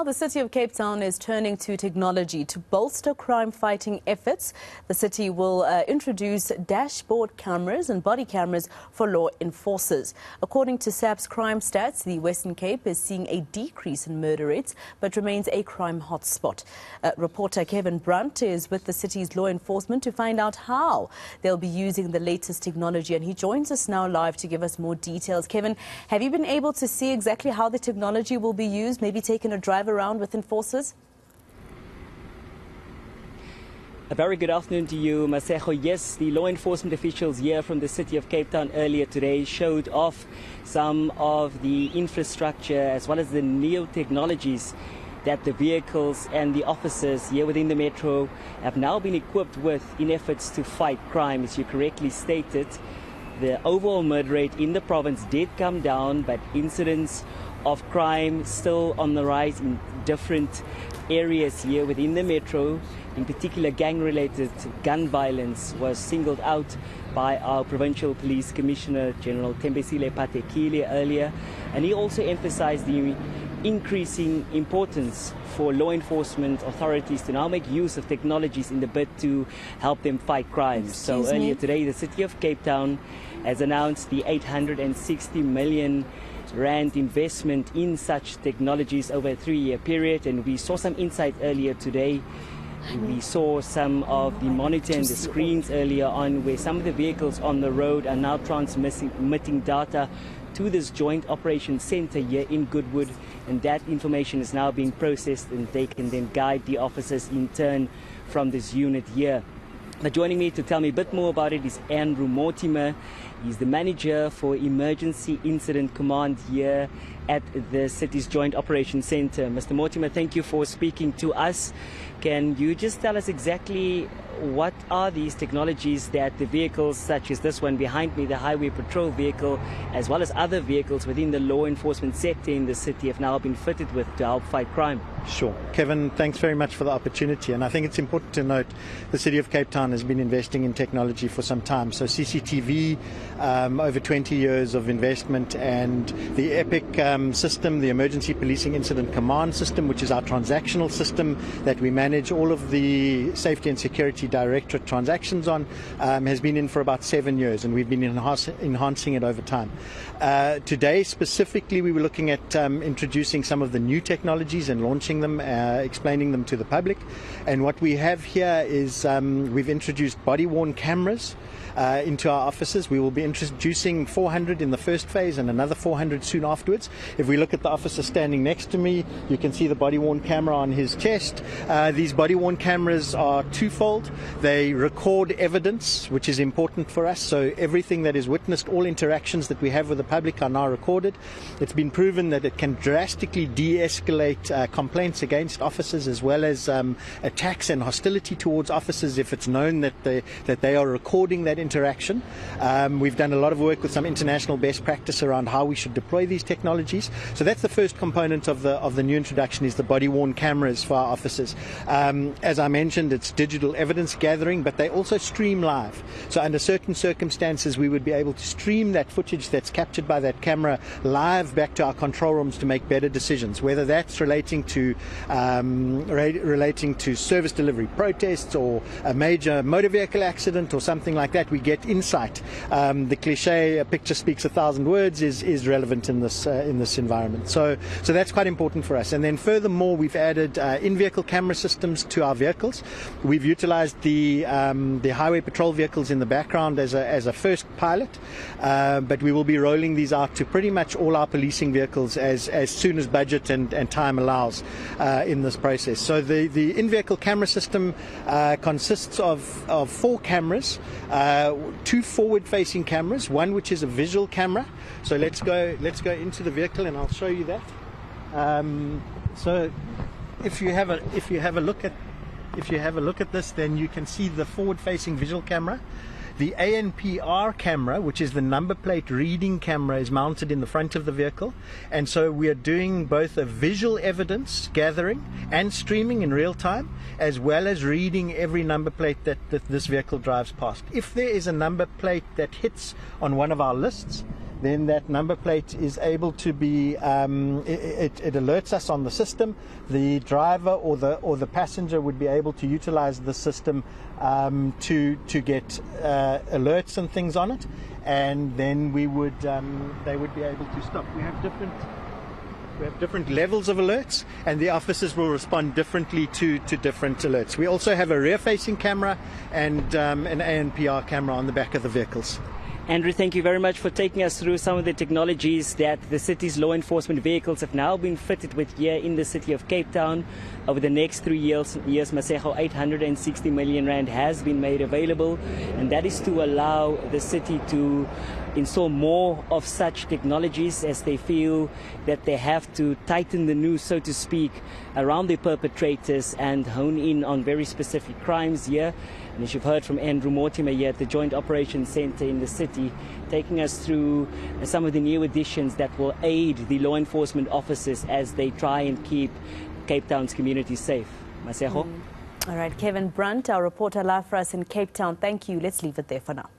The City of Cape Town is turning to technology to bolster crime-fighting efforts. The city will introduce dashboard cameras and body cameras for law enforcers. According to SAP's crime stats, the Western Cape is seeing a decrease in murder rates but remains a crime hotspot. Reporter Kevin Brandt is with the city's law enforcement to find out how they'll be using the latest technology, and he joins us now live to give us more details. Kevin, have you been able to see exactly how the technology will be used, maybe taken a drive around with enforcers? A very good afternoon to you, Masejo. Yes, the law enforcement officials here from the City of Cape Town earlier today showed off some of the infrastructure as well as the new technologies that the vehicles and the officers here within the metro have now been equipped with in efforts to fight crime. As you correctly stated, the overall murder rate in the province did come down, but incidents of crime still on the rise in different areas here within the metro. In particular, gang-related gun violence was singled out by our Provincial Police Commissioner General Thembisile Patekile earlier, and he also emphasized the increasing importance for law enforcement authorities to now make use of technologies in the bid to help them fight crime. So earlier today, the City of Cape Town has announced the 860 million rand investment in such technologies over a 3-year period, and we saw some insight earlier today. We saw some of the monitor and the screens earlier on where some of the vehicles on the road are now transmitting data to this joint operations center here in Goodwood, and that information is now being processed and they can then guide the officers in turn from this unit here. Now, joining me to tell me a bit more about it is Andrew Mortimer. He's the manager for Emergency Incident Command here at the city's Joint Operations Center. Mr. Mortimer, thank you for speaking to us. Can you just tell us exactly what are these technologies that the vehicles such as this one behind me, the highway patrol vehicle, as well as other vehicles within the law enforcement sector in the city have now been fitted with to help fight crime? Sure. Kevin, thanks very much for the opportunity. And I think it's important to note the City of Cape Town has been investing in technology for some time. So CCTV, over 20 years of investment, and the EPIC system, the Emergency Policing Incident Command system, which is our transactional system that we manage all of the Safety and Security Directorate transactions on, has been in for about 7 years, and we've been enhancing it over time. Today specifically we were looking at introducing some of the new technologies and launching them, explaining them to the public. And what we have here is we've introduced body-worn cameras into our offices. We will be introducing 400 in the first phase and another 400 soon afterwards. If we look at the officer standing next to me, you can see the body-worn camera on his chest. These body-worn cameras are twofold. They record evidence, which is important for us. So everything that is witnessed, all interactions that we have with the public are now recorded. It's been proven that it can drastically de-escalate complaints against officers, as well as attacks and hostility towards officers if it's known that they are recording that interaction. We've done a lot of work with some international best practice around how we should deploy these technologies. So that's the first component of the new introduction, is the body-worn cameras for our officers. As I mentioned, it's digital evidence gathering, but they also stream live. So under certain circumstances, we would be able to stream that footage that's captured by that camera live back to our control rooms to make better decisions, whether that's relating to service delivery protests or a major motor vehicle accident or something like that. We get insight. The cliche, "a picture speaks 1,000 words," is relevant in this environment. So that's quite important for us. And then furthermore, we've added in-vehicle camera systems to our vehicles. We've utilized the highway patrol vehicles in the background as a first pilot, but we will be rolling these out to pretty much all our policing vehicles as soon as budget and time allows in this process. So the in-vehicle camera system consists of 4 cameras, 2 forward-facing cameras, one which is a visual camera. So let's go into the vehicle and I'll show you that. So if you have a look at this, then you can see the forward-facing visual camera. The ANPR camera, which is the number plate reading camera, is mounted in the front of the vehicle, and so we are doing both a visual evidence gathering and streaming in real time, as well as reading every number plate that this vehicle drives past. If there is a number plate that hits on one of our lists, then that number plate is able to be, it alerts us on the system. The driver or the passenger would be able to utilize the system to get alerts and things on it, and then they would be able to stop. We have different levels of alerts, and the officers will respond differently to different alerts. We also have a rear-facing camera and an ANPR camera on the back of the vehicles. Andrew, thank you very much for taking us through some of the technologies that the city's law enforcement vehicles have now been fitted with here in the city of Cape Town. Over the next 3 years, Masego, 860 million rand has been made available, and that is to allow the city to install more of such technologies as they feel that they have to tighten the noose, so to speak, around the perpetrators and hone in on very specific crimes here. And as you've heard from Andrew Mortimer here at the Joint Operations Centre in the city, taking us through some of the new additions that will aid the law enforcement officers as they try and keep Cape Town's community safe. Masego? All right, Kevin Brandt, our reporter live for us in Cape Town. Thank you. Let's leave it there for now.